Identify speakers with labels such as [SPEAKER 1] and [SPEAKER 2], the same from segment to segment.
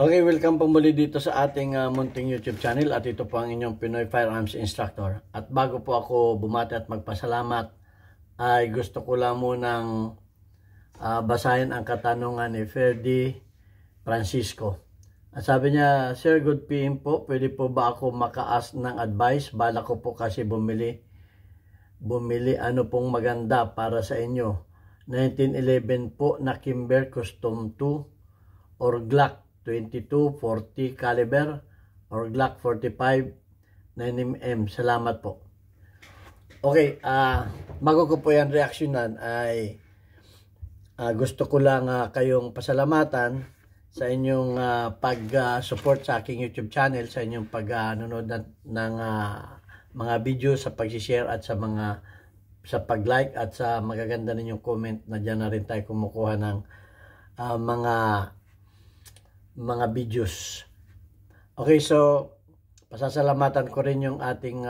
[SPEAKER 1] Okay, welcome po muli dito sa ating munting YouTube channel at ito po ang inyong Pinoy Firearms Instructor. At bago po ako bumati at magpasalamat, ay gusto ko lang munang basahin ang katanungan ni Ferdy Francisco. At sabi niya, Sir, good PM po, pwede po ba ako maka-ask ng advice? Bala ko po kasi bumili ano pong maganda para sa inyo. 1911 po na Kimber Custom 2 or Glock 22, 40 caliber or Glock 45, 9mm. Salamat po. Okay, bago ko po yan reaksyonan ay gusto ko lang kayong pasalamatan sa inyong pag-support sa aking YouTube channel, sa inyong pag-nanonood ng mga video, sa pag-share at sa pag-like at sa magaganda ninyong comment na dyan na rin tayo kumukuha ng mga videos. Okay, so pasasalamatan ko rin yung ating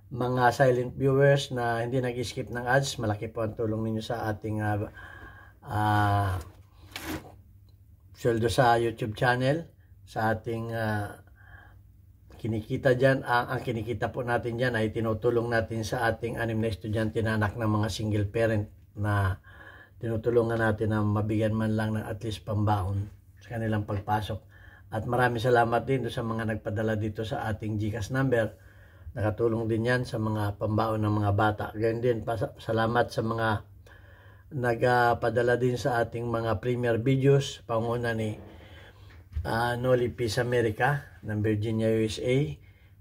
[SPEAKER 1] mga silent viewers na hindi nag-skip ng ads. Malaki po ang tulong ninyo sa ating sweldo sa YouTube channel, sa ating kinikita dyan. Ang kinikita po natin dyan ay tinutulong natin sa ating 6 na estudyante na anak ng mga single parent na tinutulungan natin na mabigyan man lang ng at least pambaon sa kanilang pagpasok. At maraming salamat din sa mga nagpadala dito sa ating GCash number. Nakatulong din yan sa mga pambaon ng mga bata. Ganyan din, salamat sa mga nagpadala din sa ating mga premier videos, panguna ni Noli Peace America ng Virginia, USA.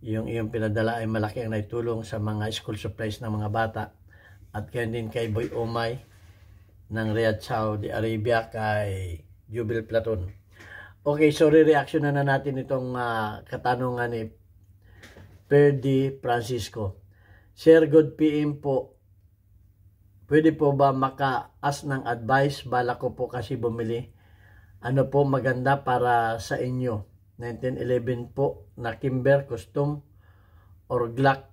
[SPEAKER 1] Yung pinadala ay malaki ang naitulong sa mga school supplies ng mga bata. At ganyan din kay Boy Omay ng Riyadh, Saudi Arabia, kay Jubil Platon. Okay, so re-reaction na natin itong katanungan ni Ferdy Francisco. Sir, good PM po. Pwede po ba maka-ask ng advice? Bala ko po kasi bumili. Ano po maganda para sa inyo? 1911 po na Kimber Custom or Glock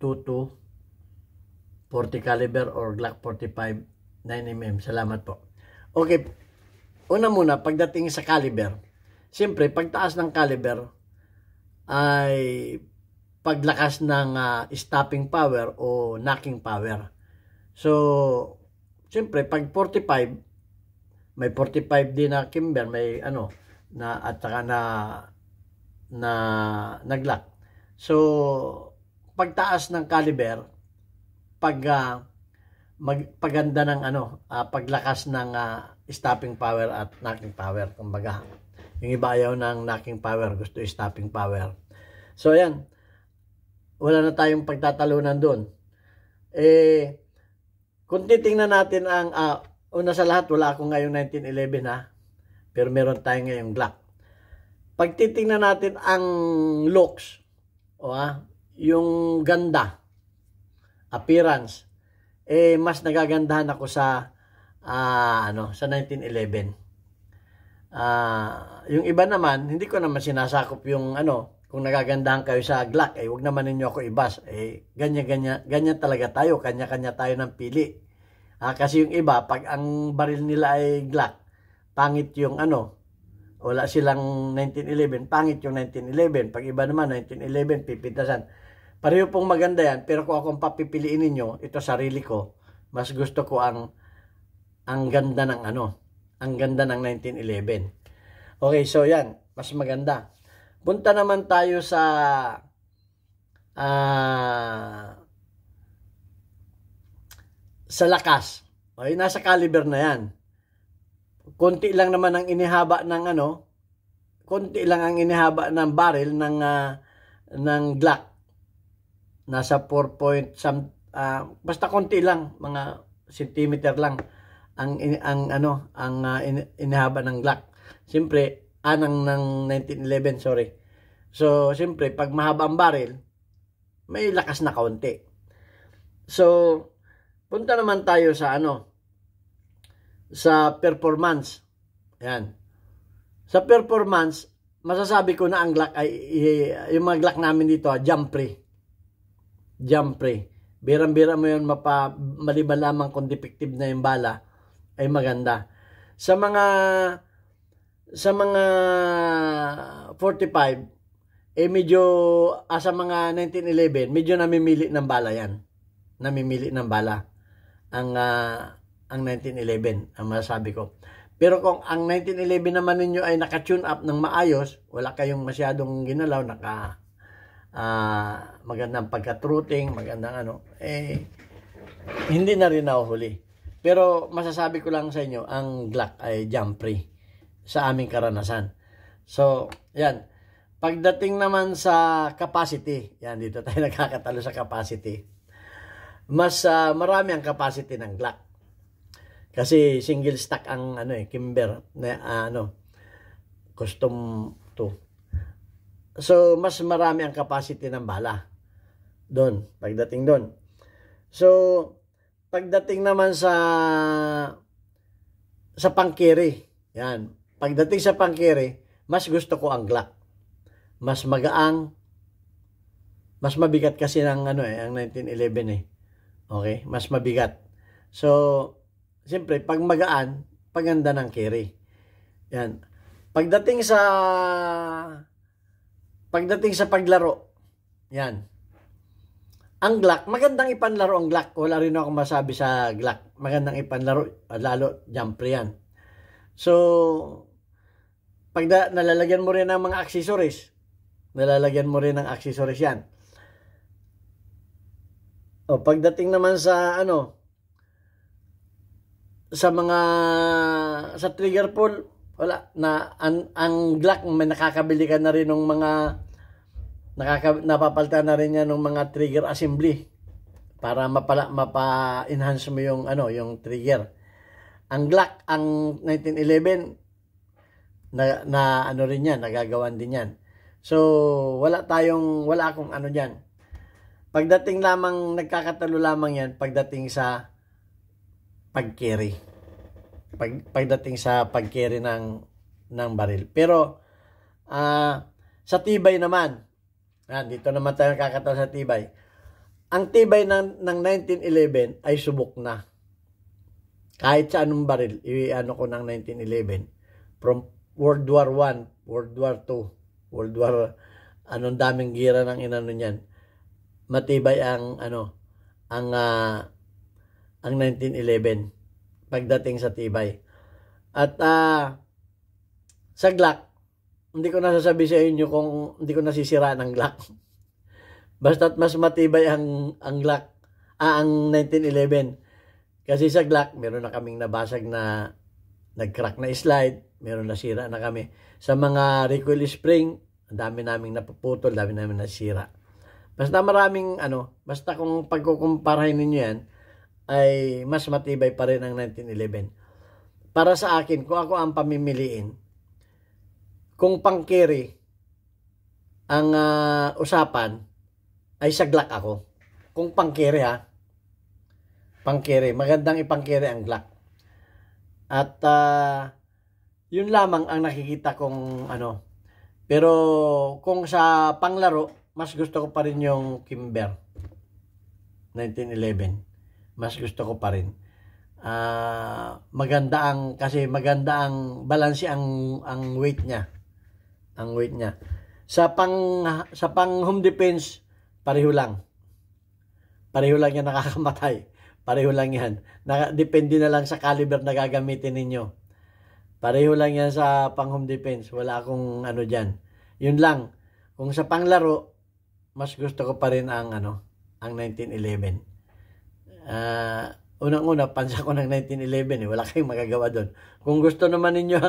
[SPEAKER 1] 22, 40 caliber or Glock 45, 9mm. Salamat po. Okay, una muna, pagdating sa caliber, siyempre, pagtaas ng caliber ay paglakas ng stopping power o knocking power. So, siyempre, pag 45, may 45 din na Kimber, may at saka na Glock. So, pagtaas ng caliber, paganda ng paglakas ng stopping power at knocking power, kumbaga. Yung iba ayaw ng knocking power, gusto stopping power. So ayan, wala na tayong pagtatalunan doon. Kung titingnan natin ang una sa lahat, wala akong ngayong 1911 pero meron tayong ngayong Glock. Pag titingnan natin ang looks yung ganda, appearance, mas nagagandahan ako sa 1911. Yung iba naman, hindi ko naman sinasakop yung kung nagagandahan kayo sa Glock, wag naman ninyo ako ibas. Ganyan talaga tayo, kanya-kanya tayo ng pili. Kasi yung iba, pag ang baril nila ay Glock, pangit yung wala silang 1911, pangit yung 1911. Pag iba naman, 1911, pipintasan. Pareho pong maganda yan, pero kung akong papipiliin ninyo, ito sarili ko, mas gusto ko ang ganda ng ang ganda ng 1911. Okay, so yan, mas maganda. Punta naman tayo sa lakas. Okay, nasa caliber na yan. Konti lang naman ang inihaba ng konti lang ang inihaba ng barrel ng Glock. Nasa 4 point basta konti lang, mga centimeter lang ang inihaba ng Glock. Siyempre, ng 1911, sorry. So, siyempre, pag mahaba ang barrel, may lakas na kaunti. So, punta naman tayo sa sa performance. Ayan. Sa performance, masasabi ko na ang Glock ay, yung mga Glock namin dito, jump free. Jump free. Birang-bira mo yun, maliban lamang kung defective na yung bala, ay maganda. Sa mga sa mga 45, medyo sa mga 1911, medyo namimili ng bala yan. Namimili ng bala ang 1911, ang masasabi ko. Pero kung ang 1911 naman ninyo ay naka-tune up ng maayos, wala kayong masyadong ginalaw, magandang pagka-truthing, magandang hindi na rin nahuhuli. Pero masasabi ko lang sa inyo, ang Glock ay jump free sa aming karanasan. So, yan. Pagdating naman sa capacity, yan, dito tayo nakakatalo sa capacity. Mas marami ang capacity ng Glock. Kasi single stack ang Kimber na custom 2. So mas marami ang capacity ng bala doon, pagdating doon. So pagdating naman sa pang-carry, yan. Pagdating sa pang-carry, mas gusto ko ang Glock. Mas magaang, mas mabigat kasi ang ang 1911 Okay, mas mabigat. So siyempre, pag magaan, paganda ng carry. Yan. Pagdating sa paglaro, yan. Ang Glock, magandang ipanlaro ang Glock. Wala rin ako masabi sa Glock. Magandang ipanlaro, lalo jump free yan. So, nalalagyan mo rin ng mga accessories. Nalalagyan mo rin ng accessories yan. O, pagdating naman sa sa trigger pull, wala na ang Glock, may nakakabili ka na rin ng mga napapalitan na rin yan ng mga trigger assembly para mapa-enhance mo yung yung trigger. Ang Glock, ang 1911 na rin yan, nagagawan din yan. So wala akong diyan. Pagdating lamang, nagkakatalo lamang yan pagdating sa pag-carry. Pagdating sa pag-carry ng baril. Pero sa tibay naman, dito naman tayo nakakatawa sa tibay. Ang tibay ng 1911 ay subok na. Kahit sa anong baril, ko ng 1911, from World War I, World War II, World War, daming gira ng niyan. Matibay ang 1911 pagdating sa tibay. At sa Glock, hindi ko nasasabi sa inyo kung hindi ko nasisira ng Glock. Basta't mas matibay ang Glock, ang 1911. Kasi sa Glock, meron na kaming nabasag na nag-crack na slide, meron nasira na kami. Sa mga recoil spring, ang dami naming napuputol, dami namin nasira. Basta maraming basta kung pagkukumparahin ninyo yan, ay mas matibay pa rin ang 1911. Para sa akin, kung ako ang pamimiliin, kung pang-carry ang usapan, ay sa Glock ako. Kung pang-carry pang-carry, magandang ipang-carry ang Glock. At yun lamang ang nakikita kong Pero kung sa panglaro, mas gusto ko pa rin yung Kimber 1911. Mas gusto ko pa rin. Maganda ang balance ang weight niya. Ang weight niya. Sa pang home defense, pareho lang. Pareho lang yan nakakamatay. Pareho lang yan. Depende na lang sa caliber na gagamitin ninyo. Pareho lang yan sa pang home defense. Wala akong dyan. Yun lang. Kung sa panglaro, mas gusto ko pa rin ang 1911. Unang-una, pansa ko ng 1911 wala kayong magagawa doon. Kung gusto naman ninyo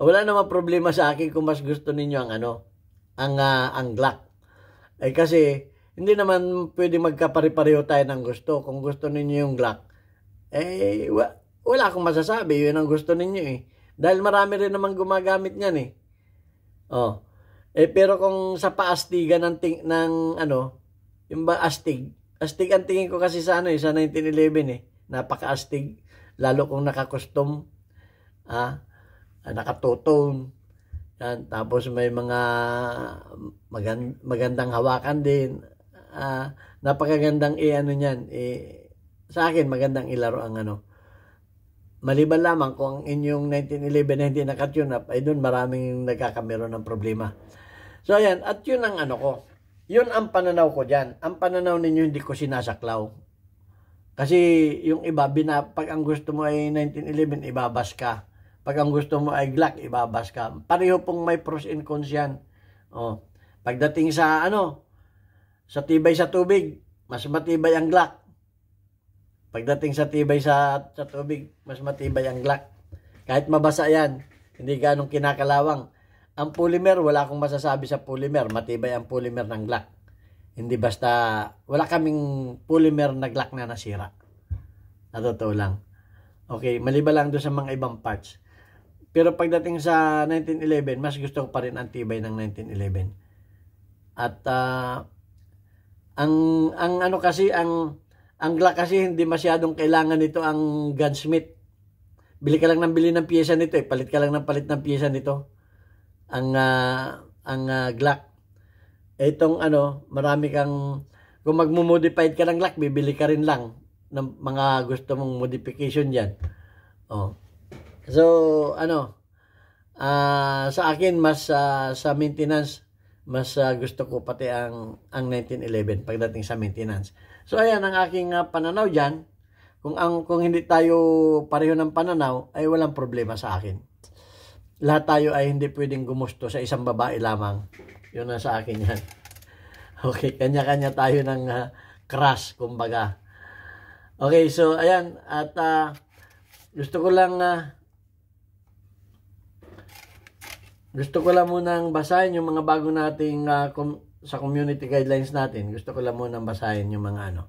[SPEAKER 1] wala namang problema sa akin kung mas gusto ninyo ang Glock. Kasi hindi naman pwede magkapare-pareho tayo ng gusto. Kung gusto ninyo yung Glock, wala akong masasabi. Yun ang gusto ninyo Dahil marami rin naman gumagamit niyan pero kung sa paastigan ng yung ba astig ang tingin ko kasi sa sa 1911 napaka-astig, lalo kung naka-custom, naka-two-tone, yan, tapos may mga magandang hawakan din, napakagandang niyan, sa akin magandang ilaro ang Maliban lamang kung ang inyong 1911 na hindi naka-tune up, ay doon maraming nagkakameron ng problema. So ayan, at yun ang ano ko. Yun ang pananaw ko dyan. Ang pananaw ninyo hindi ko sinasaklaw. Kasi yung iba, pag ang gusto mo ay 1911, ibabas ka. Pag ang gusto mo ay Glock, ibabas ka. Pareho pong may pros and cons yan. Oh. Pagdating sa sa tibay sa tubig, mas matibay ang Glock. Pagdating sa tibay sa tubig, mas matibay ang Glock. Kahit mabasa yan, hindi ganong kinakalawang. Ang polymer, wala akong masasabi sa polymer. Matibay ang polymer ng Glock. Hindi basta, wala kaming polymer na Glock na nasira. Na totoo lang. Okay, maliban lang doon sa mga ibang parts. Pero pagdating sa 1911, mas gusto ko pa rin ang tibay ng 1911. At ang ano kasi, ang Glock kasi hindi masyadong kailangan nito ang gunsmith. Bili ka lang ng bili ng pyesa nito eh. Palit ka lang ng palit ng pyesa nito. Ang Glock. Itong marami kang, kung magmo-modified ka ng Glock, bibili ka rin lang ng mga gusto mong modification diyan. Oh. So, sa akin mas sa maintenance, mas gusto ko pati ang 1911 pagdating sa maintenance. So ayan ang aking pananaw diyan. Kung hindi tayo pareho ng pananaw, ay walang problema sa akin. Lahat tayo ay hindi pwedeng gumusto sa isang babae lamang. Yun na sa akin yan. Okay, kanya-kanya tayo ng crush, kumbaga. Okay, so ayan. At gusto ko lang munang basahin yung mga bago nating sa community guidelines natin. Gusto ko lang munang basahin yung mga